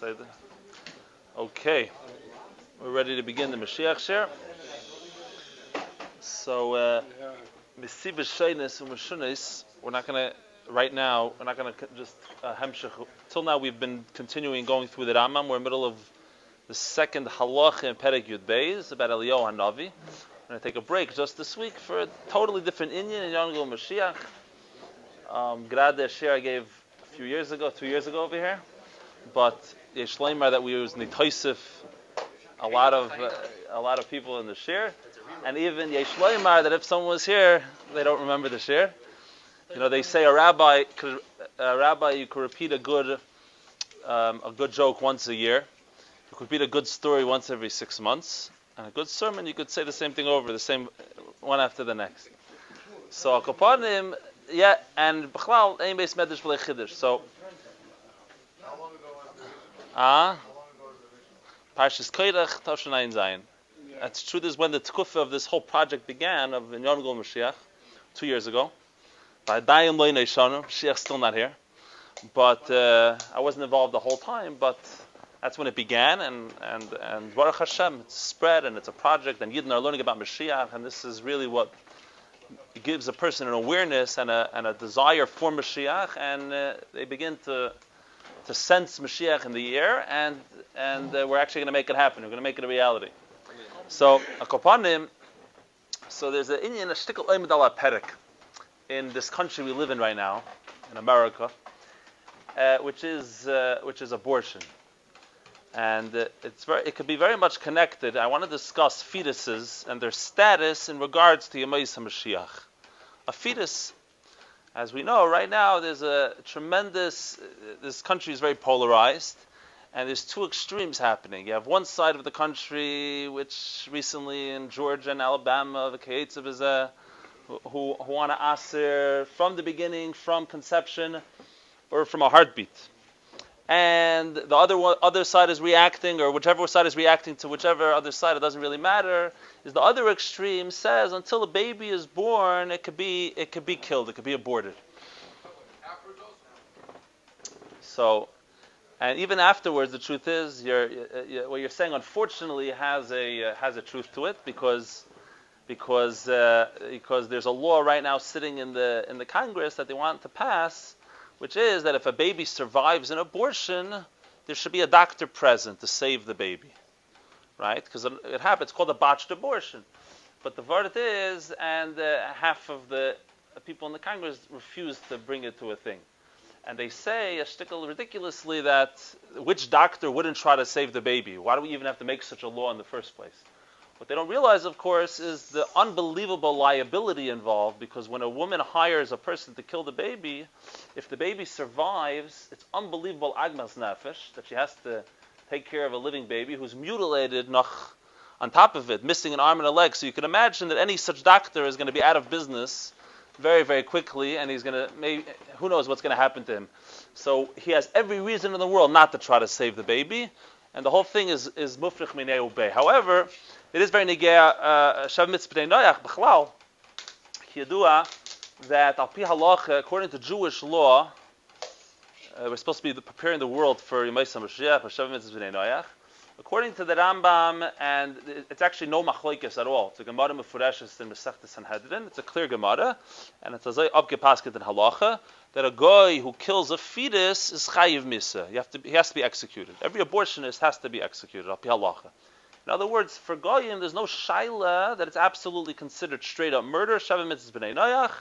Say that. Okay, we're ready to begin the Moshiach share. So, Mesiv Shainis and Meshunis, we're not going to, right now, we're not going to just hemshech. Till now, we've been continuing going through the Rambam. We're in the middle of the second halach in Perek Yud Beis about Eliyahu Hanavi. I'm going to take a break just this week for a totally different inyan in Yom Moshiach. Grad share I gave a few years ago, 2 years ago over here. But Yesh Leimar that we use Nitoisif, a lot of people in the shir, and even Yesh Leimar that if someone was here, they don't remember the shir. You know, they say a rabbi you could repeat a good joke once a year. You could repeat a good story once every 6 months, and a good sermon you could say the same thing over, the same one after the next. So Akapanim, yeah, and B'chlal Ein Beis Medrash V'lei Chiddush. So. Parshas Koirach Tavshayin Zayin. That's true. This is when the tkufa of this whole project began of Yom Moshiach 2 years ago. By Dayim Lo Neishanu, Mashiach's still not here, but I wasn't involved the whole time. But that's when it began, and Baruch Hashem, it's spread and it's a project, and Yidden are learning about Mashiach, and this is really what gives a person an awareness and a desire for Mashiach, and they begin to sense Mashiach in the air, and we're actually going to make it happen. We're going to make it a reality. So, Akopanim, so there's an Indian, a shtickle oimid ala perek in this country we live in right now, in America, which is abortion. And it could be very much connected. I want to discuss fetuses and their status in regards to Yemais HaMashiach. A fetus, as we know, right now there's a tremendous, this country is very polarized, and there's two extremes happening. You have one side of the country, which recently in Georgia and Alabama, the Keitzav is who want to aser from the beginning, from conception, or from a heartbeat. And the other side is reacting, or whichever side is reacting to whichever other side, it doesn't really matter, is the other extreme says until a baby is born, it could be killed, it could be aborted. So, and even afterwards, the truth is, what you're saying, unfortunately, has a truth to it, because there's a law right now sitting in the Congress that they want to pass, which is that if a baby survives an abortion, there should be a doctor present to save the baby, right? Because it happens, it's called a botched abortion. But the word is, and half of the people in the Congress refuse to bring it to a thing. And they say, a shtickle ridiculously, that which doctor wouldn't try to save the baby? Why do we even have to make such a law in the first place? What they don't realize, of course, is the unbelievable liability involved, because when a woman hires a person to kill the baby, if the baby survives, it's unbelievable agmas nefesh, that she has to take care of a living baby who's mutilated on top of it, missing an arm and a leg. So you can imagine that any such doctor is going to be out of business very, very quickly, and he's going to, who knows what's going to happen to him. So he has every reason in the world not to try to save the baby, and the whole thing is mufrich minei ubei. However, it is very negea shav mitzvah b'nei noyach b'chlal yadua that al pi halacha, according to Jewish law, we're supposed to be preparing the world for Yemais HaMashiach, shav mitzvah b'nei noyach. According to the Rambam, and it's actually no machlokes at all. It's a Gemara Mefureshes in Masechta Sanhedrin. It's a clear Gemara, and it's a zay abgepasket in halacha that a guy who kills a fetus is chayiv misa. He has to be executed. Every abortionist has to be executed. Al pi halacha. In other words, for goyim, there's no shaila that it's absolutely considered straight up murder. Shavim mitzvah b'nei noyach,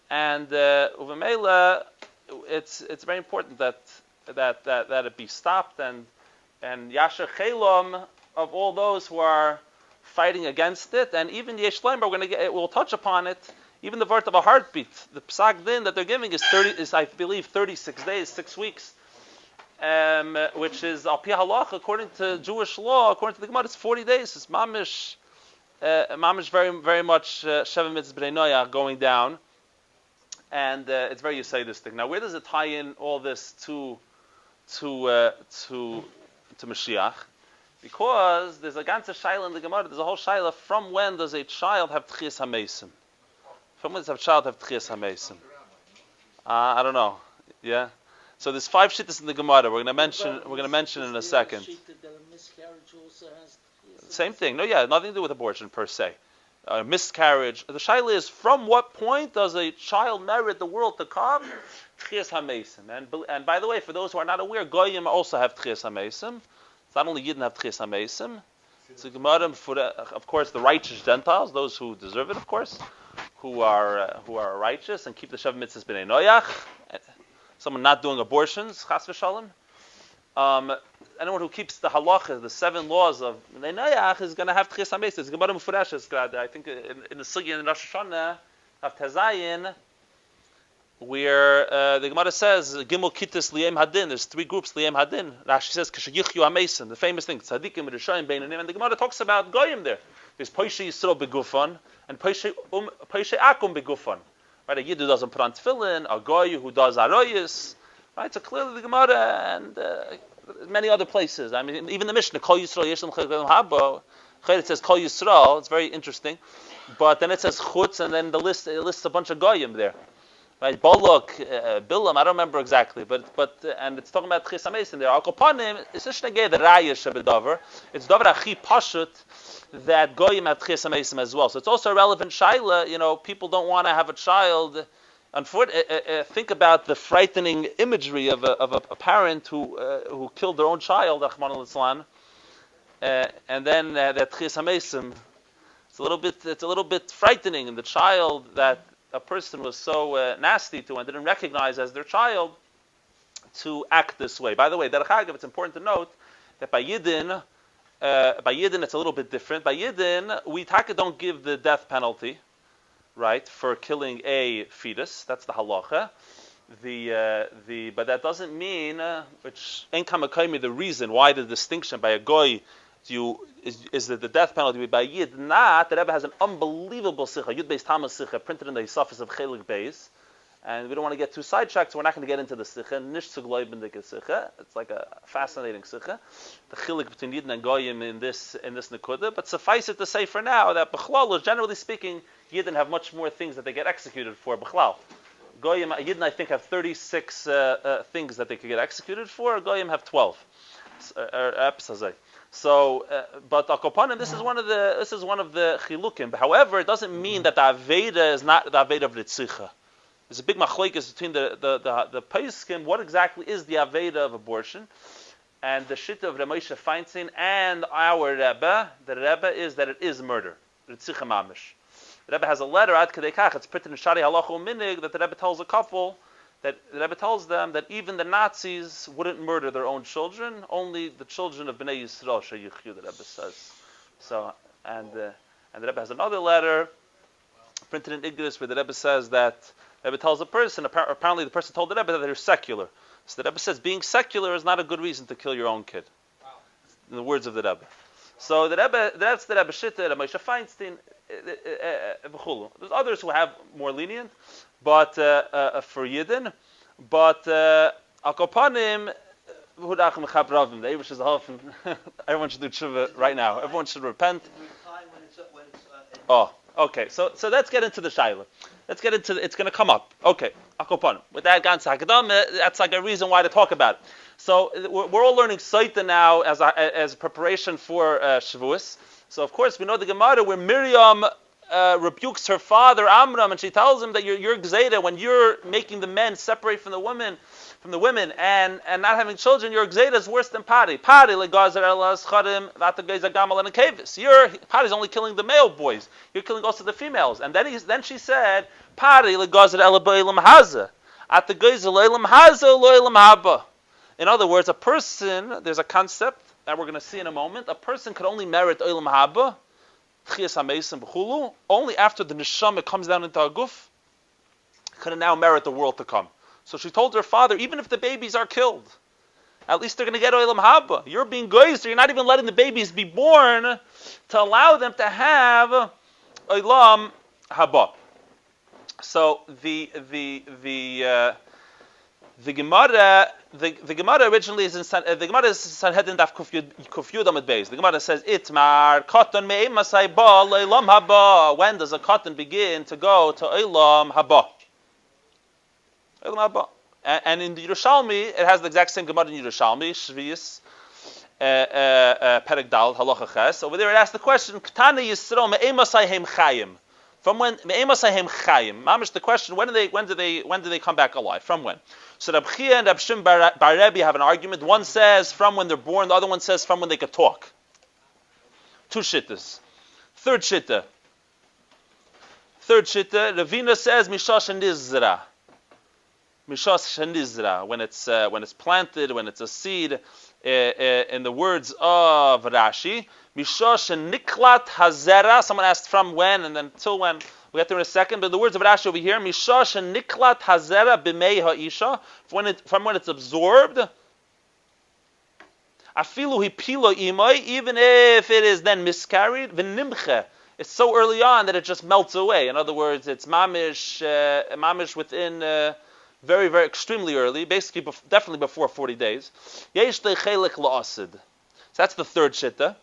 and uvemela, it's very important that it be stopped, and yasher chelam of all those who are fighting against it, and even Yesh Leimar, we'll touch upon it. Even the word of a heartbeat, the psak din that they're giving is I believe 36 days, 6 weeks. Which is al pi halach, according to Jewish law, according to the Gemara, it's 40 days. It's mamish very, very much sheva mitzvah b'nei noyach going down, and it's very yisaidistic. Now, where does it tie in all this to Mashiach? Because there's a ganze shaila in the Gemara. There's a whole shaila. From when does a child have tchias hamesim? From when does a child have tchias hamesim? I don't know. Yeah. So there's 5 shittas in the Gemara. We're going to mention in a second. Same thing. No, yeah, nothing to do with abortion per se. Miscarriage. The shaila is, from what point does a child merit the world to come? Tchias hamesim. And by the way, for those who are not aware, goyim also have tchias hamesim. It's not only Yidden have tchias hamesim. It's a Gemara for, of course, the righteous Gentiles, those who deserve it, of course, who are righteous and keep the Shav Mitzvahs b'nei Noyach. Someone not doing abortions, chas v'shalom. Anyone who keeps the halachas, the 7 laws of b'nei Noyach, is going to have tchias hamesim. It's Gemara Mufurashes. I think in the Sugya in Rosh Hashanah of Tezayin, where the Gemara says Gimel Kittis Liyem Hadin. There's 3 groups Liyem Hadin. Rashi says Kashayichyu Hamesim, the famous thing Tzadikim Rishayim Beinanim, and the Gemara talks about Goyim there. There's Poishe Yisrael Begufan and Poishe Akum Begufan. Right, a Yid who doesn't put on tefillin, a Goy who does aroyis. Right, so clearly the Gemara and many other places. I mean, even the Mishnah Kol Yisrael Yeshem Chayim Habo. It says Kol Yisrael. It's very interesting, but then it says Chutz, and then it lists a bunch of Goyim there. Right, Bolok, Bilam, I don't remember exactly, but and it's talking about Tchias HaMesim there. Al Kopanim, it's just negay the Raya Shebedover. It's Dover Achi Pashut that Goyim have Tchias HaMesim as well. So it's also a relevant shaila. People don't want to have a child. Think about the frightening imagery of a parent who killed their own child, Rahman al-Islam, and then that Tchias HaMesim. It's a little bit frightening, and the child that a person was so nasty to and didn't recognize as their child to act this way. By the way, Derech Agav, it's important to note that by Yidden it's a little bit different. By Yidden, we don't give the death penalty, right, for killing a fetus. That's the halacha. But that doesn't mean, which ain't kamakaimi, the reason why the distinction by a goy is that the death penalty by Yid. Not the Rebbe has an unbelievable sikha, Yud Beis Tamas sikha, printed in the Yisafis of Chelik Beis, and we don't want to get too sidetracked, so we're not going to get into the sikha. Nish Tzugloy B'ndik sikha. It's like a fascinating sikha, the chilik between Yidden and Goyim in this nekuda. But suffice it to say for now that B'chlal, generally speaking, Yidden have much more things that they get executed for. B'chlal, Goyim, Yidden I think have 36 things that they could get executed for. Goyim have 12. So, but Akopanim, this is one of the chilukim. However, it doesn't mean that the Aveda is not the Aveda of Ritzicha. There's a big machlokes between the Paiskim. What exactly is the Aveda of abortion? And the Shitta of Moshe Feinstein and our Rebbe, the Rebbe is that it is murder. Ritzicha mamish. The Rebbe has a letter ad Kedei Kach. It's printed in Shari Halacha Minig that the Rebbe tells a couple. That the Rebbe tells them that even the Nazis wouldn't murder their own children, only the children of Bnei Yisrael sheyichyu, the Rebbe says. So, and the Rebbe has another letter printed in Igris where the Rebbe says that the Rebbe tells a person, apparently the person told the Rebbe that they're secular. So the Rebbe says being secular is not a good reason to kill your own kid. In the words of the Rebbe. So that's the Rebbe Shitta, the Moshe Feinstein, there's others who have more lenient, but for Yidden, but Akopanim, everyone should do tshuva right now. Everyone should repent. Oh, okay. So let's get into the shaila. Let's get into it's going to come up. Okay, Akopanim. With that Gans Hakadam, that's like a reason why to talk about it. So we're all learning Saita now as preparation for Shavuos. So of course we know the Gemara where Miriam rebukes her father Amram, and she tells him that you're Gzeida when you're making the men separate from the women, and not having children. Your Gzeida is worse than Pari. Pari legazer elas chadim vatageza gamal and kavis. Pari's only killing the male boys. You're killing also the females. And then she said Pari legazer elabaylam haza atageza loylam haza loylam haba. In other words, a person, there's a concept that we're going to see in a moment, a person could only merit Olam Haba, Tchias HaMesim B'chulu, only after the Neshama comes down into a guf, could now merit the world to come. So she told her father, even if the babies are killed, at least they're going to get Olam Haba. You're being goyzer, you're not even letting the babies be born to allow them to have Olam Haba. So the Gemara originally is in the Gemara is Sanhedrin Daf Kuf Yud Amud Beis. The Gemara says Itmar Katan Me'emasai Ba Leilam Haba. When does a cotton begin to go to Eilam Haba? Eilam Haba. And in the Yerushalmi, it has the exact same Gemara in Yerushalmi, Shvius, Perek Dal, Halacha Ches. Over there it asks the question, Ktana Yisrael me'emasayhem chayim. From when me'emasayhem chayim? Mamish, the question, when do they come back alive? From when? So Rab Chia and Rab Shim Bar Rebbe have an argument. One says from when they're born, the other one says from when they could talk. Two shittas. Third shitta, Ravina says Mishash Nizra. Mishash Nizra, when it's planted, when it's a seed. In the words of Rashi, Mishash Niklat Hazera. Someone asked from when, and then till when. We get there in a second. But the words of Rashi over here, Mishash Niklat Hazera B'mei Ha'isha, from when it's absorbed. Afilu Hipilo Imai, even if it is then miscarried. V'nimche. It's so early on that it just melts away. In other words, it's mamish within very, very extremely early, basically definitely before 40 days. Yesh lechelik la'asid. So that's the third shitta.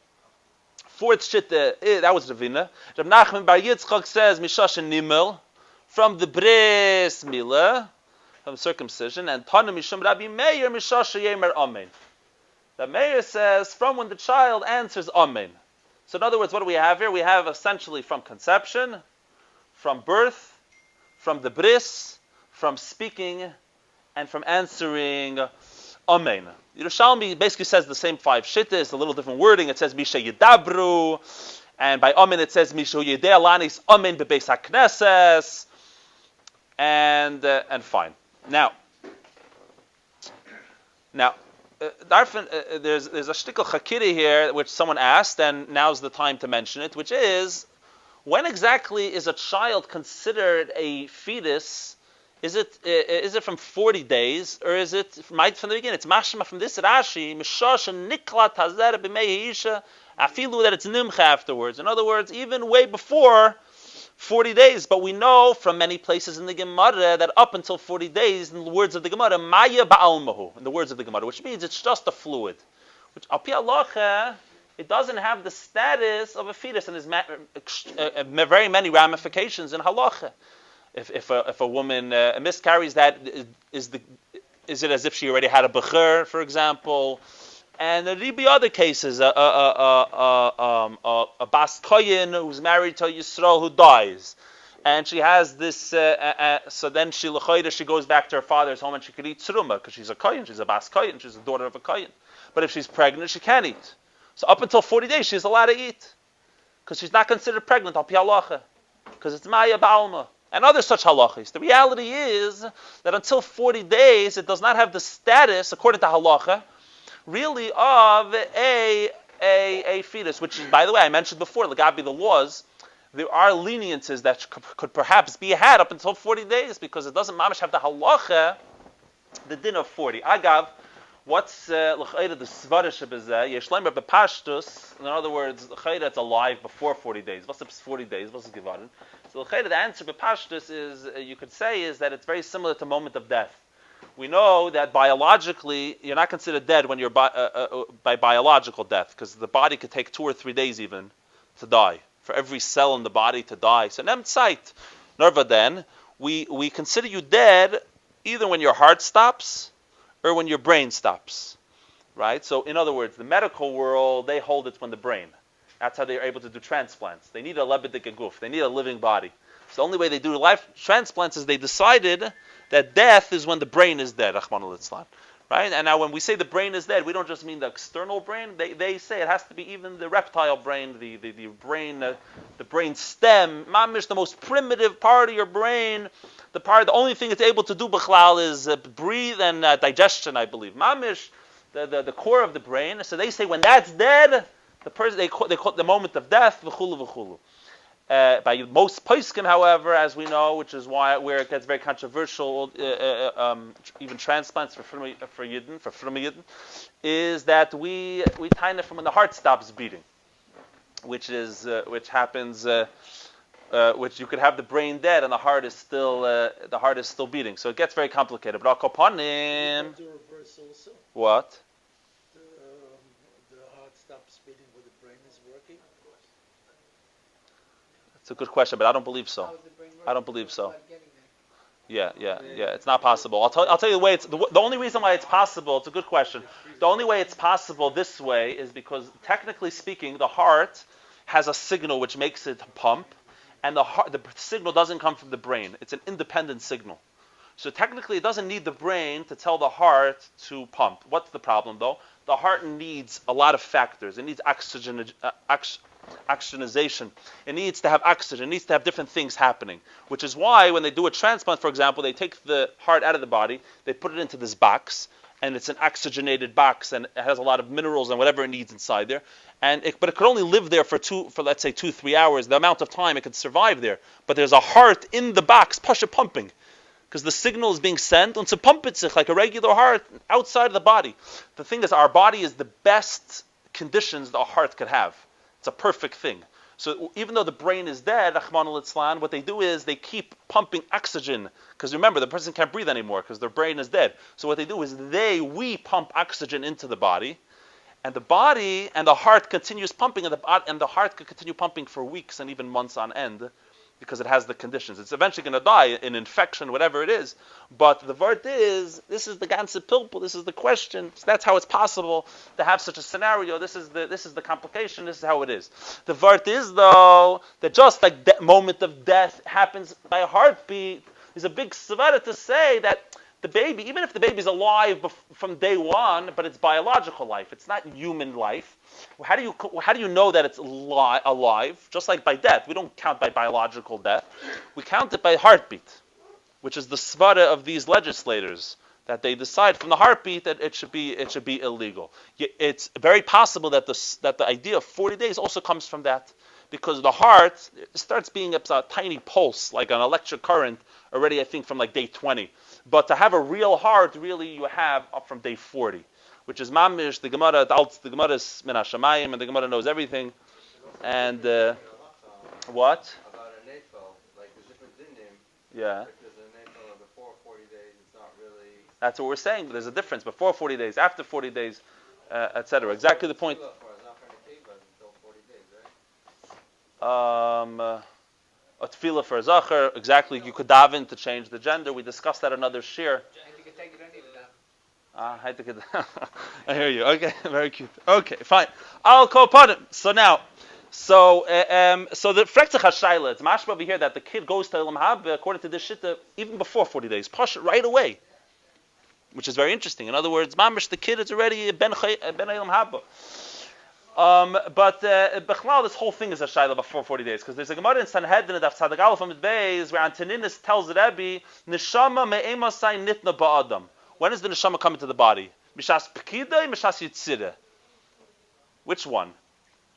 Fourth shitta, that was Ravina. Rab Nachman Bar Yitzchak says Mishash Nimel, from the bris milah, from circumcision, and Tana Mishum Rabbi Meir Mishash Yemer Amen. The Meir says from when the child answers Amen. So in other words, what do we have here? We have essentially from conception, from birth, from the bris, from speaking, and from answering Amen. Yerushalmi basically says the same five shittas, a little different wording. It says Misha Yidabru, and by Amen it says Misha Yidei Alanis Amen Bebeis HaKnesses, and fine. Now, Darfin, there's a shtickle chakiri here which someone asked, and now's the time to mention it, which is, when exactly is a child considered a fetus? Is it from 40 days, or is it from the beginning? It's mashma from this Rashi, mishash niklat hazer b'mei isha, afilu, that it's nimcha afterwards. In other words, even way before 40 days. But we know from many places in the Gemara that up until 40 days, in the words of the Gemara, maya ba'almahu, in the words of the Gemara, which means it's just a fluid. Which, al pi halacha, it doesn't have the status of a fetus, and there's very many ramifications in halacha. If a woman miscarries, that is it as if she already had a bechur, for example? And there will be other cases, a bas koyin who's married to a Yisrael who dies, and she has this. So then she goes back to her father's home and she could eat tzruma because she's a koyin, she's a bas koyin, she's a daughter of a koyin. But if she's pregnant, she can't eat. So up until 40 days, she's allowed to eat because she's not considered pregnant al pi halacha, because it's maya ba'alma. And other such halachas. The reality is that until 40 days, it does not have the status, according to halacha, really of a fetus, which is, by the way, I mentioned before, Lagabi the laws, there are leniences that could perhaps be had up until 40 days, because it doesn't mamish have the halacha, the din of 40. Agav, what's l'chayda the svarish b'zeh? Yeshleimer b'pashtus, in other words, l'chayda it's alive before 40 days. What's the 40 days? What's the givarin? So the answer to Pashtus is, you could say, is that it's very similar to moment of death. We know that biologically, you're not considered dead when you're by biological death, because the body could take 2 or 3 days even to die, for every cell in the body to die. So nemtzait, nerva then, we consider you dead either when your heart stops or when your brain stops, right? So in other words, the medical world, they hold it when the brain. That's how they're able to do transplants. They need a lebedik guf. They need a living body. So the only way they do life transplants is they decided that death is when the brain is dead, Rahman al-Islam. Right? And now when we say the brain is dead, we don't just mean the external brain. They say it has to be even the reptile brain, the brain stem, mamish, the most primitive part of your brain. The only thing it's able to do, b'chlal, is breathe and digestion, I believe. Mamish, the core of the brain. So they say when that's dead, the person they call the moment of death, v'chulu v'chulu. By most poskim, however, as we know, which is where it gets very controversial, even transplants for Yidden, is that we time it from when the heart stops beating, which happens, which you could have the brain dead and the heart is still beating. So it gets very complicated. But I'll kopanim. What? Stops beating where the brain is working? It's a good question, but I don't believe so. I don't believe so. Yeah. It's not possible. I'll tell you the way it's the only reason why it's possible. It's a good question. The only way it's possible this way is because technically speaking, the heart has a signal which makes it pump, and the signal doesn't come from the brain. It's an independent signal. So technically, it doesn't need the brain to tell the heart to pump. What's the problem, though? The heart needs a lot of factors. It needs oxygenization. It needs to have oxygen. It needs to have different things happening, which is why when they do a transplant, for example, they take the heart out of the body, they put it into this box, and it's an oxygenated box, and it has a lot of minerals and whatever it needs inside there. But it could only live there for let's say 2-3 hours. The amount of time it could survive there. But there's a heart in the box, pasha pumping, because the signal is being sent und pump sich like a regular heart outside of the body. The thing is, our body is the best conditions the heart could have. It's a perfect thing. So even though the brain is dead, Rahman al-Islam, what they do is they keep pumping oxygen. Because remember, the person can't breathe anymore because their brain is dead. So what they do is we pump oxygen into the body, and the body and the heart continues pumping, and the heart could continue pumping for weeks and even months on end, because it has the conditions. It's eventually going to die, an infection, whatever it is. But the word is, this is the ganze pilpul, this is the question. So that's how it's possible to have such a scenario. This is the complication. This is how it is. The word is, though, that just like that moment of death happens by a heartbeat, there's a big svara to say that the baby, even if the baby's alive from day one, but it's biological life, it's not human life. How do you know that it's alive? Just like by death, we don't count by biological death. We count it by heartbeat, which is the svara of these legislators, that they decide from the heartbeat that it should be illegal. It's very possible that the idea of 40 days also comes from that, because the heart starts being a tiny pulse, like an electric current, already I think from like day 20. But to have a real heart, really you have up from day 40, which is mamish. The Gemara is min hashamayim, and the Gemara knows everything. And what? About a nafel, like there's different dinim. Yeah. If there's a nafel before 40 days, it's not really. That's what we're saying. There's a difference before 40 days, after 40 days, etc. Exactly the point. It's not for a nafel until 40 days, right? A tefillah for a zacher, exactly. You could daven to change the gender. We discussed that another shir. I hear you. Okay, very cute. Okay, fine. I'll call upon him. So now, so the Frechtzach HaShaila, it's mashma over here that the kid goes to Elam Haba according to this shitta even before 40 days, push it right away, which is very interesting. In other words, mamish, the kid is already a ben Elam Haba. But Bechlal, this whole thing is a shaila before 40 days, because there's a Gemara in Sanhedrin of Tzadik Aleph Amud Beis where Antoninus tells Rebbe, Neshama me'emasai nitna ba'adam. When does the neshama come into the body? Mishas Pekida, Mishas Yitzira. Which one?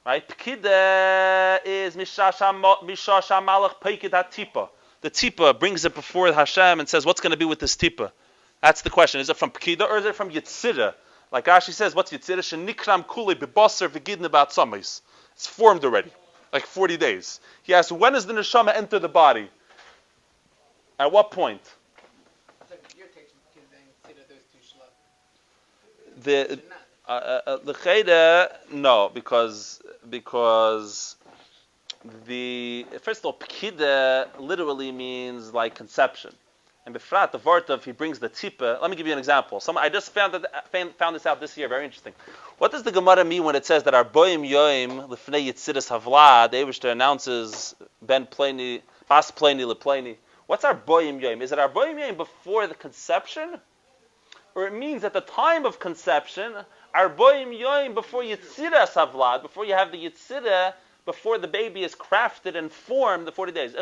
Right? Pekida is Mishas Malach Pekid HaTipa. The Tipa brings it before Hashem and says, what's going to be with this Tipa? That's the question. Is it from Pekida or is it from Yitzira? Like Rashi says, what's Yitzira? Shenikram kuli bebasar v'gidne ba'atzamis. It's formed already, like 40 days. He asks, when does the neshama enter the body? At what point? The chayda, no, because the first of all, pekida literally means like conception. And befrat, the vart of he brings the tzipa. Let me give you an example. I just found this out this year. Very interesting. What does the Gemara mean when it says that our boim yoim lefnei yitziras havla? The Eivishter announces ben pleni, bas pleni lepleni. What's our boim yoim? Is it our boim yoim before the conception, or it means at the time of conception? Our boim yoim before yitziras havla, before you have the yitzira, before the baby is crafted and formed, the 40 days.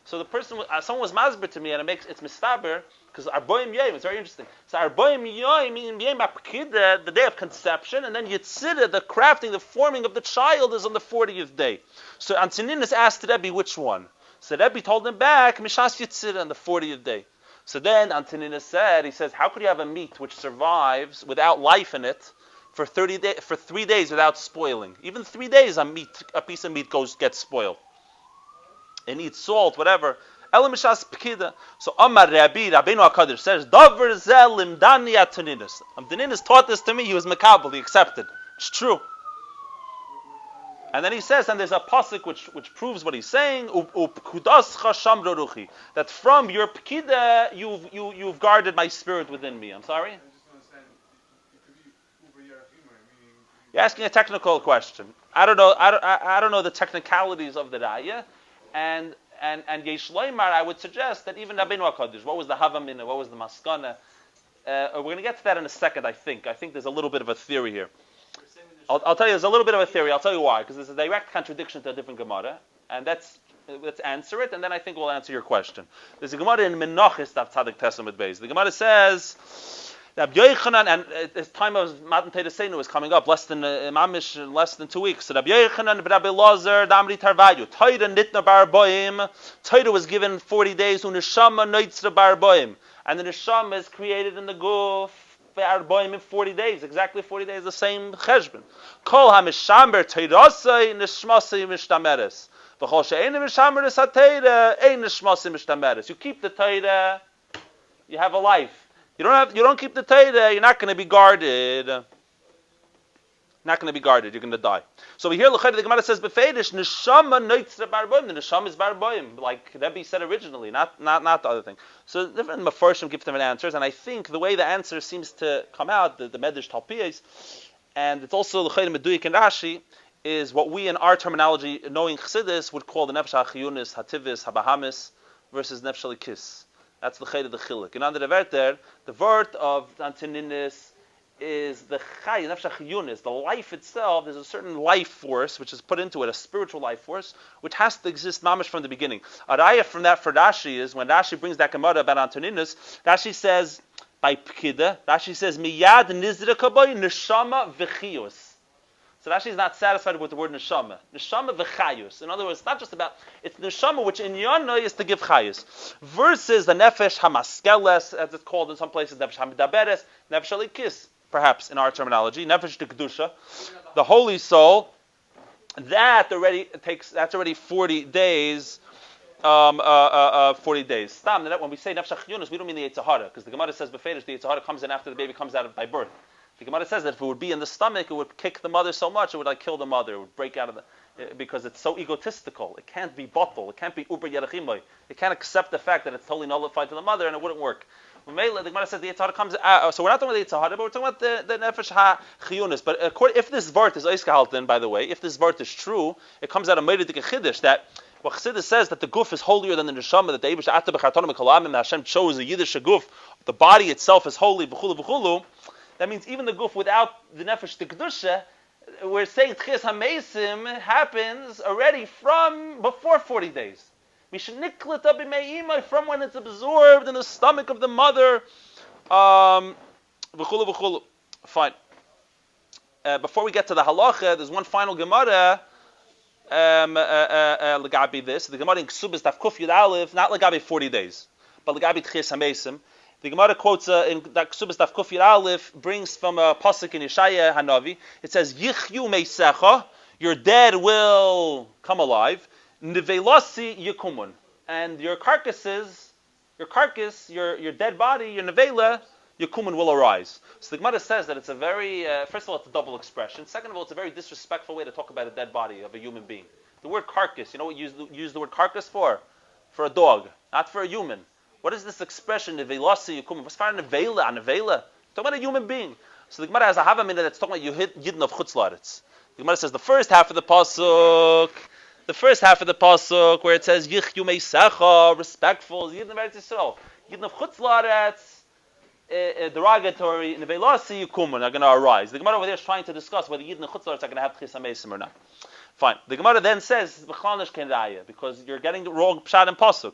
So the person, someone was masber to me, and it's mistaber, because our boim yoim, it's very interesting. So our boim yoim, meaning the day of conception, and then yitzira, the crafting, the forming of the child, is on the 40th day. So Antoninus asked Rebbe which one. So Rebbe told him back, mishas yitzira, on the 40th day. So then Antoninus said, he says, how could you have a meat which survives without life in it, for 3 days without spoiling? Even 3 days a piece of meat gets spoiled. It needs salt, whatever. Elamishas pekida. So Amar Rabbi, Rabbeinu HaKadosh says, Davar zel limdani Antoninus. Antoninus taught this to me. He was mekabel. He accepted. It's true. And then he says, and there's a pasuk which proves what he's saying, that from your pkida you've guarded my spirit within me. I'm sorry? I just don't understand. It could be uber yarachima, meaning. You're asking a technical question. I don't know. I don't know the technicalities of the raya, and Yesh Loimar, I would suggest that even Rabbeinu HaKadosh, what was the Havamina, what was the Maskana? We're going to get to that in a second. I think there's a little bit of a theory here. I'll tell you, there's a little bit of a theory. I'll tell you why, because there's a direct contradiction to a different Gemara, and let's answer it, and then I think we'll answer your question. There's a Gemara in Menachos Daf Tzadik Tesam at Beis. The Gemara says that Rabbi Yochanan, and his time of Matan Torah Seinu is coming up, less than 2 weeks. So Rabbi Yochanan and Rabbi Lazar Damri Tarvayu Torah Nitna Bar Boim. Torah was given 40 days. Uneshama Noitzra Bar Boim, and the neshama is created in the guf. In 40 days, exactly 40 days, the same cheshbon. Kol ha-mishamber teirasai nishmasai mishtameres. V'chol she'ein mishamber es-ha-teira ein nishmasai mishtameres. You keep the Torah, you have a life. You don't keep the Torah, you're not going to be guarded. Not going to be guarded, you're going to die. So we hear the Gemara says befedish neshama noitzra barboim. The neshama is barboim, like Rebbe said originally, not the other thing. So different mafarshim give different answers, and I think the way the answer seems to come out, the Medrash Talpiyos, and it's also the Meduyik and Rashi, is what we in our terminology, knowing Chassidus, would call the nefesh ha'chiyunis, hativis, habahamis, versus nefesh halikis. That's the Cheder the Chilik. And under the Verter, the word of Antoninis is the chay, nefesh ha'chiyunis, the life itself. There's a certain life force which is put into it, a spiritual life force, which has to exist mamish from the beginning. A raya from that for Rashi is when Rashi brings that Gemara about Antoninus, Rashi says by pkida, Rashi says miyad nizrika boy neshama v'chiyus. So Rashi is not satisfied with the word neshama. Neshama v'chayus. In other words, it's not just about, it's neshama which in Yana is to give chayus. Versus the nefesh hamaskeles, as it's called in some places, nefesh hamidaberes, nefesh alikis, perhaps in our terminology, nefesh de kedusha, the holy soul. That's already 40 days. 40 days. Stam, when we say nefesh ha'chiyunis, we don't mean the Yetzer Hara, because the Gemara says befedish the Yetzer Hara comes in after the baby comes out by birth. The Gemara says that if it would be in the stomach, it would kick the mother so much, it would kill the mother, it would break out of because it's so egotistical. It can't be bottle, it can't be uber yerachimoy. It can't accept the fact that it's totally nullified to the mother, and it wouldn't work. The Gemara says the Yetzer Hara comes out, so we're not talking about the Yetzer Hara, but we're talking about the nefesh ha'chiyunis. But if this vart is oisgehalten, by the way, if this vart is true, it comes out of Meirid Chiddush that what Chassidus says that the guf is holier than the neshama, that the Eibush Atta b'chartonim k'kolamim, that Hashem chose a Yiddish guf, the body itself is holy, v'chulu v'chulu. That means even the guf without the nefesh to kedusha, we're saying tchias hamesim happens already from before 40 days. Mishaniklat b'meimai, from when it's absorbed in the stomach of the mother. V'chulu v'chulu. Fine. Before we get to the halacha, there's one final gemara. Legabi this, the Gemara in Ksubas Daf Kuf Yud Aleph, not legabi 40 days, but legabi Tchias Hamesim. The Gemara quotes in Ksubas Daf Kuf Yud Aleph, brings from a pasuk in Yeshaya Hanavi. It says, "Yichyu meisecha," your dead will come alive. Nevelasi yikumun, and your carcass, your dead body, your nevela, Yekumun will arise. So the Gemara says that it's a very, first of all, it's a double expression. Second of all, it's a very disrespectful way to talk about a dead body of a human being. The word carcass, you know what you use the word carcass for? For a dog, not for a human. What is this expression, nevelasi yekumun? What's for a nevela? Talking about a human being. So the Gemara has a havamina that's talking about Yidden of Chutz La'aretz. The Gemara says the first half of the pasuk, where it says Yichyu meisecha, respectful, Yidden of Eretz Yisrael, Yidden of Chutz La'aretz, derogatory, nevelasi yikumun are going to arise. The Gemara over there is trying to discuss whether Yidden and Chutz La'aretz are going to have Tchias Hamesim or not. Fine. The Gemara then says B'chlanish ken raya, because you're getting the wrong pshat and pasuk.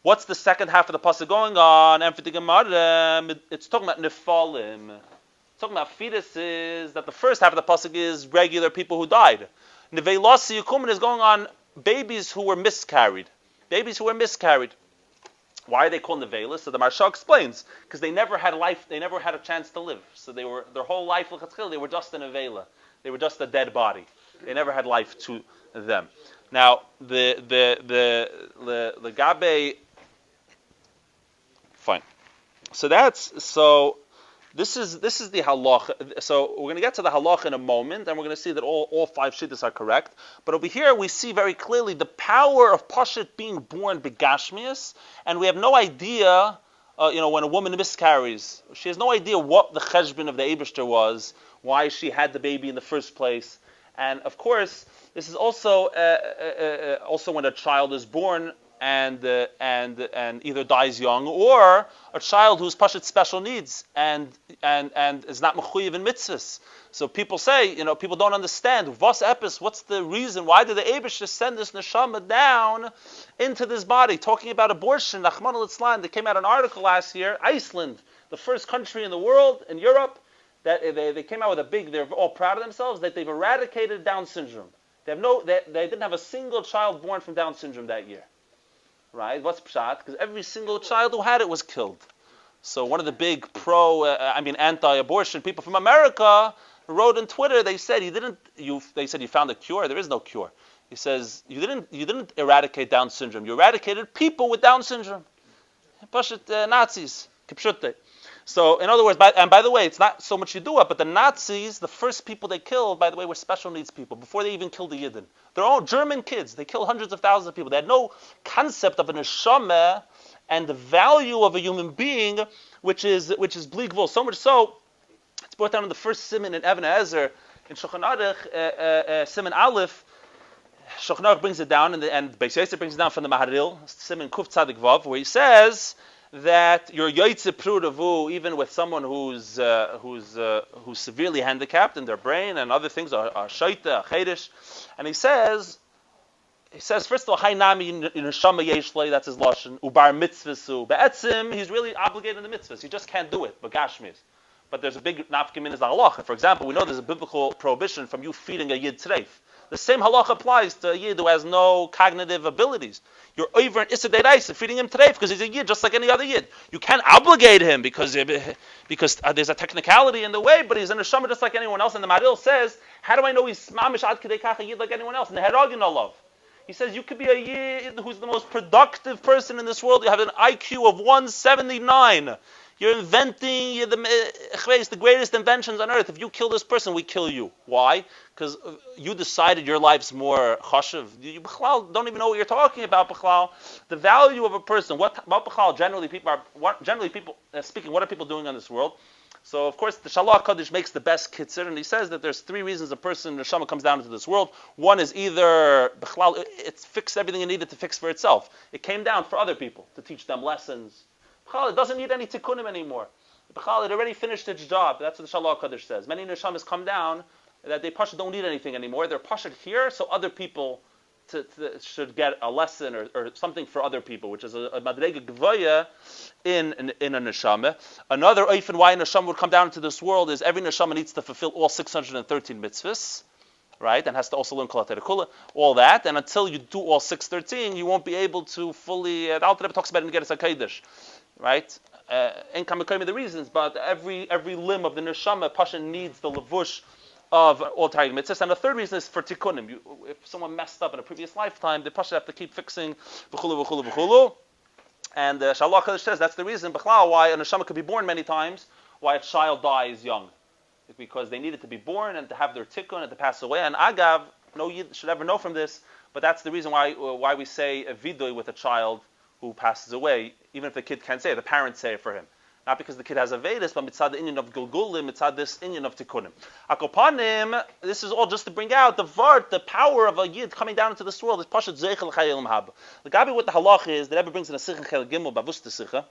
What's the second half of the pasuk going on? And for the Gemara, it's talking about nefalim. It's talking about fetuses. That the first half of the pasuk is regular people who died. Nevelasi yikumun is going on babies who were miscarried. Why are they called nevelas? So the Maharsha explains, because they never had life, they never had a chance to live. So they were, their whole life, they were just a nevela. They were just a dead body. They never had life to them. Now, the gabe, fine. So This is the halacha. So we're going to get to the halacha in a moment, and we're going to see that all five shittas are correct. But over here we see very clearly the power of Pashit being born begashmius, and we have no idea. When a woman miscarries, she has no idea what the cheshbon of the Eibishter was, why she had the baby in the first place, and of course this is also when a child is born and either dies young, or a child who's Pashit special needs and is not mechuyev in mitzvahs. So people say, people don't understand Vos Epis. What's the reason? Why did the Eibishter send this neshama down into this body? Talking about abortion, Nachman al-Islam. There came out an article last year. Iceland, the first country in the world, in Europe, that they came out with a big. They're all proud of themselves that they've eradicated Down syndrome. They didn't have a single child born from Down syndrome that year. Right? What's pshat? Because every single child who had it was killed. So one of the big anti-abortion people from America wrote on Twitter. They said you found a cure. There is no cure. He says you didn't eradicate Down syndrome. You eradicated people with Down syndrome. Nazis. So in other words, by the way, it's not so much Yidua, but the Nazis, the first people they killed, by the way, were special needs people before they even killed the Yidden. They're all German kids. They killed hundreds of thousands of people. They had no concept of a neshama and the value of a human being, which is bligvul. So much so, it's brought down in the first siman in Even Ezer in Shulchan Aruch, siman Aleph. Shulchan Aruch brings it down, and Beis Yosef brings it down from the Maharil, siman Kuf Tzadik Vav, where he says that you're yoytze prudavu even with someone who's severely handicapped in their brain and other things are shaita, chedish, and he says first of all, haynami neshama yeshlei, that's his lashon, ubar mitzvasu, be'etzim, he's really obligated in the mitzvahs, he just can't do it, but gashmis. But there's a big nafkim in his halacha. For example, we know there's a biblical prohibition from you feeding a yid treif. The same halacha applies to a yid who has no cognitive abilities. You're over in Issa Deiraisa feeding him treif because he's a yid just like any other yid. You can't obligate him because there's a technicality in the way, but he's a neshama just like anyone else. And the Maril says, how do I know he's mamish ad kedei kach a yid like anyone else? And the Heragin Allah. He says you could be a yid who's the most productive person in this world. You have an IQ of 179. You're inventing the greatest inventions on earth. If you kill this person, we kill you. Why? Because you decided your life's more chashuv. You don't even know what you're talking about, B'chlal. The value of a person. What B'chlal, generally people speaking, what are people doing on this world? So, of course, the Shalach Kaddish makes the best kitzur, and he says that there's three reasons a person, neshama, comes down into this world. One is either, B'chlal, it's fixed everything it needed to fix for itself. It came down for other people, to teach them lessons. It doesn't need any tikkunim anymore. It already finished its job. That's what the Shalach Kaddish says. Many neshamas come down that they don't need anything anymore. They're pashat here, so other people should get a lesson or something for other people, which is a madrega gvaya in a neshama. Another oifen why a neshama would come down into this world is every neshama needs to fulfill all 613 mitzvahs, right? And has to also learn Kol HaTerekula, all that. And until you do all 613, you won't be able to fully. The Alter Rebbe talks about it in Geras HaKodesh. Right? And the reasons, but every limb of the neshama pasha needs the levush of all targum mitzvahs. And the third reason is for tikkunim. If someone messed up in a previous lifetime, the pasha have to keep fixing v'chulu v'chulu v'chulu. And Shalach Kaddish says that's the reason b'chlal why a neshama could be born many times, why a child dies young, because they needed to be born and to have their tikkun and to pass away. And agav, no yid should ever know from this, but that's the reason why we say a vidui with a child who passes away, even if the kid can't say it, the parents say it for him. Not because the kid has a Vedis, but mitzad the inyan of Gulgulim, mitzad this inyan of Tikkunim. Akopanim, this is all just to bring out the power of a Yid coming down into this world. Is Pashat Zeichel Chayil Mahab. The Gabi, what the halach is, the Rebbe brings in a Sicha Chel Gimel, Bavus Sicha,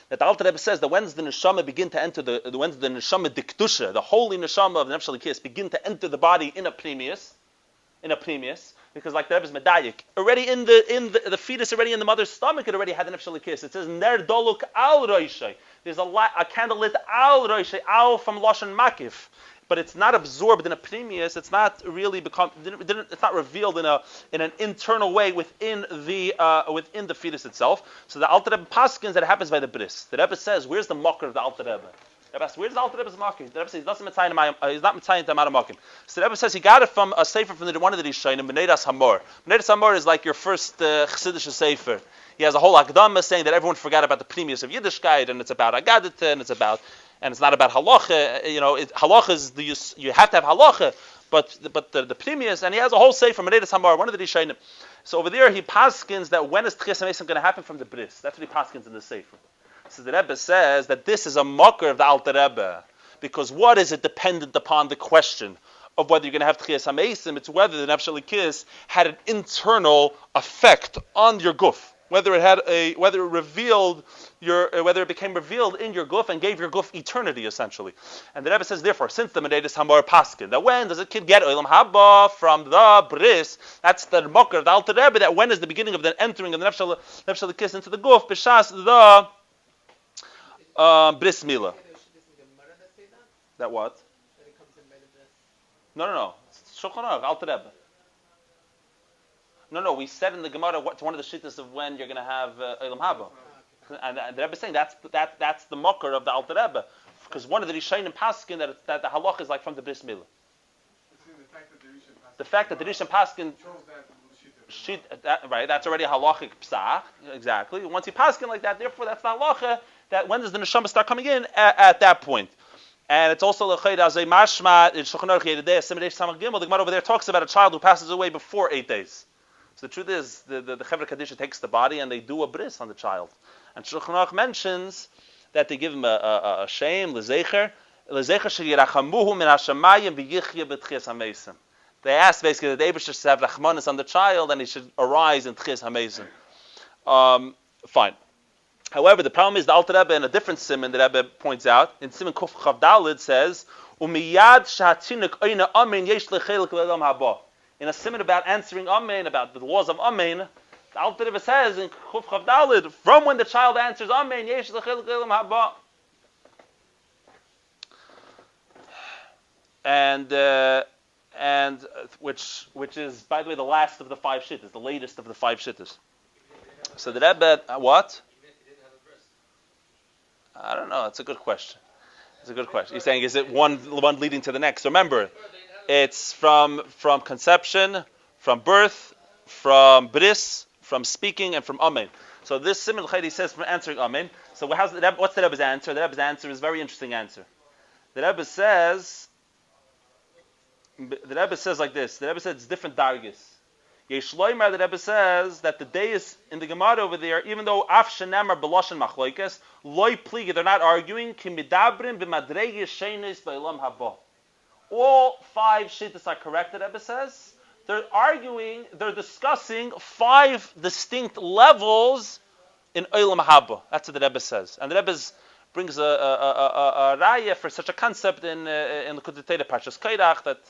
that the Alter Rebbe says that when's the neshama begin to enter when's the neshama diktusha, the holy neshama of the Nefesh Elikis, begin to enter the body in a pneumius, because like the Rebbe's medayik, already in the fetus, already in the mother's stomach, it already had the Nefesh Elikis. It says ner doluk al roishay. There's a candle lit al roishay, al from lashon makif, but it's not absorbed in a pneumius. It's not really it's not revealed in an internal way within the fetus itself. So the Alter Rebbe paskins that it happens by the bris. The Rebbe says, where's the mocker of the Alter Rebbe? Where's the Alter Rebbe's makim? The Rebbe says he's not mitzayin to amar makim. So the Rebbe says he got it from a sefer from one of the Rishonim, B'neidas Hamor. B'neidas Hamor is like your first Chassidish sefer. He has a whole akdama saying that everyone forgot about the pneumius of Yiddishkeit, and it's about Agadita, and it's about and it's not about halacha. Halacha is you have to have halacha, but the pnimius, and he has a whole say from Menedus Hamar, one of the Rishonim. So over there he paskins that when is Tchias HaMesim going to happen from the bris? That's what he paskins in the sefer. So the Rebbe says that this is a mocker of the Alter Rebbe, because what is it dependent upon the question of whether you're going to have Tchias HaMesim? It's whether the Nefesh Elikis had an internal effect on your guf. Whether it became revealed in your guf and gave your guf eternity, essentially. And the Rebbe says, therefore, since the Menedus Hamar Paskin, that when does a kid get Olam Haba from the bris? That's the mocker of the Alter Rebbe. That when is the beginning of the entering of the Nefesh Elikis into the guf? B'shas the bris milah. That what? No. Shulchan Aruch, Alter Rebbe. No, we said in the Gemara what's one of the shittas of when you're going to have Olam Haba. And the Rebbe is saying that's the mocker of the Alter Rebbe. Because one of the Rishonim Paskin that the halach is like from the Bris Milah. The fact that the Rishon Paskin right, that's already a halachic psach. Exactly. Once you Paskin like that, therefore that's the halacha that when does the neshama start coming in at that point. And it's also l'chayda as a mashma in Shulchan Aruch Yedidei Siman Samach Gimel. The Gemara over there talks about a child who passes away before 8 days. So the truth is, the Chevra Kadisha takes the body and they do a bris on the child. And Shulchan Aruch mentions that they give him a shame, l'zecher sheyirachamuhu min hashamayim v'yichya b'tchias hamesim. They ask basically that the Eibusher should have rachmanis on the child and he should arise in tchias hamesim. Fine. However, the problem is the Alter Rebbe in a different siman that Rebbe points out, in siman Kuf Chav Daled says, Umiyad shahatzinuk oina amen yesh lechelik le'olam haba. In a siman about answering amen, about the laws of amen, the Alter Rebbe says in Kuf Chav Daled, from when the child answers amen yesh lechelik le'olam haba. And which is, by the way, the last of the 5 shittas, the latest of the 5 shittas. So the Rebbe, what? I don't know. It's a good question. You're saying, is it one leading to the next? Remember, it's from conception, from birth, from bris, from speaking, and from amen. So this siman l'chaydi says from answering amen. So what's the Rebbe's answer? The Rebbe's answer is a very interesting answer. The Rebbe says like this. The Rebbe says it's different dargis. Yeshloimer, the Rebbe says that the days in the Gemara over there, even though af shenemar beloshen machlokes, loy pliga, they're not arguing. Kimidabrim b'madregi sheinis b'olam haba. All 5 shittas are correct. The Rebbe says they're discussing 5 distinct levels in olam haba. That's what the Rebbe says, and the Rebbe brings a raya for such a concept in the Kudetei Parshas Kairach that.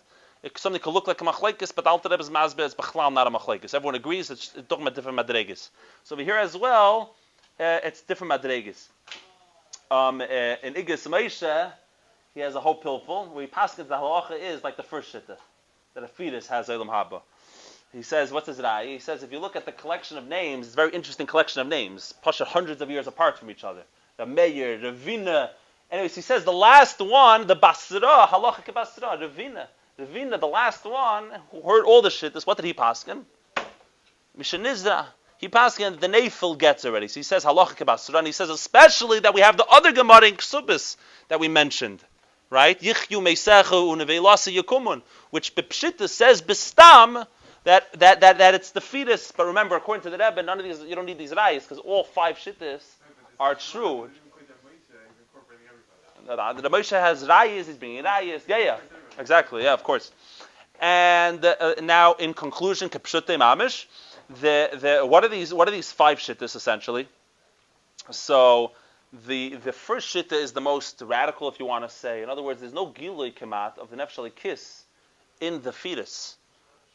Something could look like a machlekes, but Alter Rebbe's mazbeh is b'chlal not a machlekes. Everyone agrees it's talking about different madreges. So over here as well, it's different madreges. In Igis Moshe, he has a whole pilpul where he passes the halacha is like the first shitta, that a fetus has olam haba. He says, what's his raya? He says if you look at the collection of names, it's a very interesting collection of names, pasha hundreds of years apart from each other. The Meir, Ravina. Anyways, he says the last one, the Basra, halacha ke Basra, Ravina. Ravina, the last one, who heard all the shittas, what did he paskin? Mishanizra. He paskin the Neifil gets already. So he says halacha kebasra, and he says especially that we have the other Gemara in Ksubis that we mentioned, right? Yichyu meisechu uneveilasa yakumun, which Bepshita says bestam that it's the fetus. But remember, according to the Rebbe, none of these you don't need these rayas because all 5 shittas are true. The Moshe has rayas, he's bringing rayas. Yeah. Exactly, yeah, of course. And now, in conclusion, Kepshutei Mamish, what are these 5 shittas essentially? So the first shitta is the most radical, if you want to say. In other words, there's no gilui kemat of the nefesh elikis in the fetus,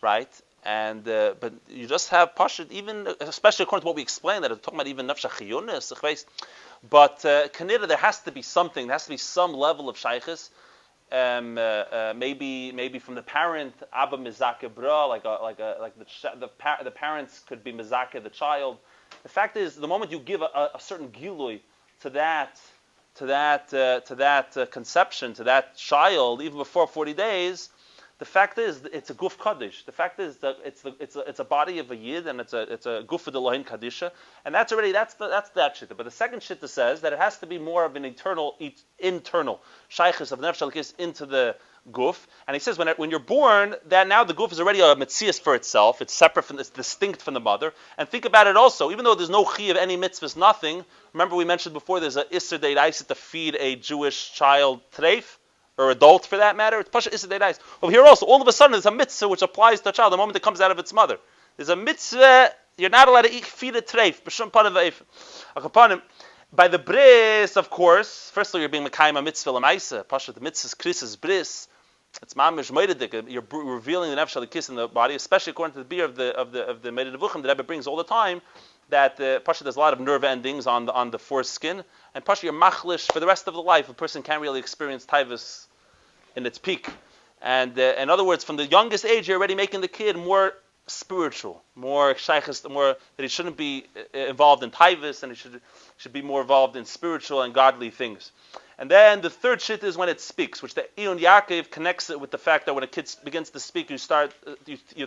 right? And but you just have pashut, even especially according to what we explained, that it's talking about even nefesh chiyunis. But kanida, there has to be something. There has to be some level of shaychus. Maybe from the parent, Abba Mizake Bra, like the parents could be Mizake the child. The fact is, the moment you give a certain gilui to that conception, to that child, even before 40 days, the fact is it's a guf kaddish. The fact is that it's a body of a yid and it's a guf of the lohin kaddisha, and that's that shita. But the second shita says that it has to be more of an internal shaykhis of nefesh alikis into the guf. And he says when you're born, that now the guf is already a metzias for itself. It's separate it's distinct from the mother. And think about it also, even though there's no chi of any mitzvahs, nothing. Remember we mentioned before there's a isser deiraisa to feed a Jewish child treif, or adult for that matter. It's pasha isser deiraisa. Well, here also, all of a sudden there's a mitzvah which applies to a child the moment it comes out of its mother. There's a mitzvah, you're not allowed to feed a treif. B'shum panav v'eif. By the bris, of course, first of all, you're being mekayim a mitzvah l'maisa. Pasha, the mitzvah's krisis bris. It's mamish meidedik. You're revealing the nefesh alikis in the body, especially according to the beer of the Meidei Nevuchim that Rebbe brings all the time. That pasha, there's a lot of nerve endings on the foreskin, and pasha, you're machlish for the rest of the life. A person can't really experience taivus in its peak. And in other words, from the youngest age, you're already making the kid more spiritual, more shaykhis, more that he shouldn't be involved in taivus, and he should be more involved in spiritual and godly things. And then the third shit is when it speaks, which the Iyun Yaakov connects it with the fact that when a kid begins to speak, the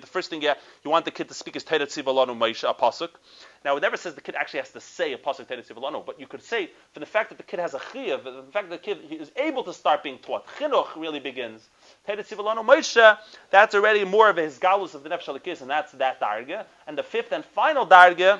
first thing you want the kid to speak is Teira Tziva Lanu Moshe, a pasuk. Now it never says the kid actually has to say a pasuk Teira Tziva Lanu, but you could say for the fact that the kid has a chiyuv, the fact that the kid is able to start being taught. Chinuch really begins. Teira Tziva Lanu Moshe, that's already more of his galus of the nefesh alikis, and that's that darga. And the fifth and final darga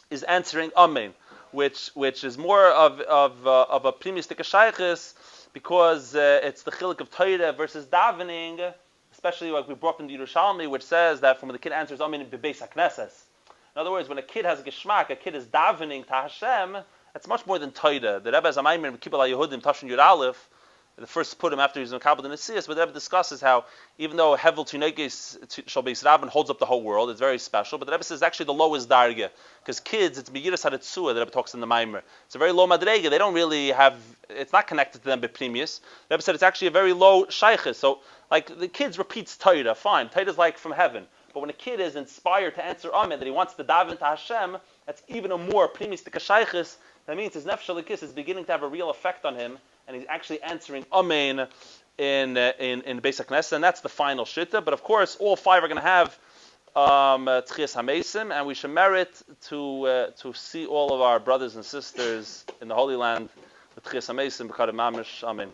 is answering Amen, which is more of a primistic shaykhis, because it's the chiluk of Torah versus davening, especially like we brought in the Yerushalmi, which says that from when the kid answers Amen bebeis hakneses. In other words, when a kid has a geschmack, a kid is davening to Hashem, that's much more than Torah. The Rebbe Zamayim in Kibbutz Yehudim Tashin Yud Aleph, the first put him after he's in Kabbalah and Nesias, but the Rebbe discusses how even though Hevel Tunekes Shal Beis Rabban holds up the whole world, it's very special, but the Rebbe says actually the lowest darga, because kids, it's Meyiras HaRetzua, the Rebbe talks in the Maimer. It's a very low madrega, they don't really have, it's not connected to them b'primius. The Rebbe said it's actually a very low shaykhis, so like the kids repeats Torah, fine, Torah's like from heaven. But when a kid is inspired to answer Amen, that he wants to daven to Hashem, that's even a more primistic shaykhis. That means his nefesh alikis is beginning to have a real effect on him, and he's actually answering Amen in Beis HaKnesset, and that's the final shitta. But of course, all five are going to have Tchias HaMeisim, and we should merit to see all of our brothers and sisters in the Holy Land with Tchias HaMeisim, B'Kadem Mamish. Amen.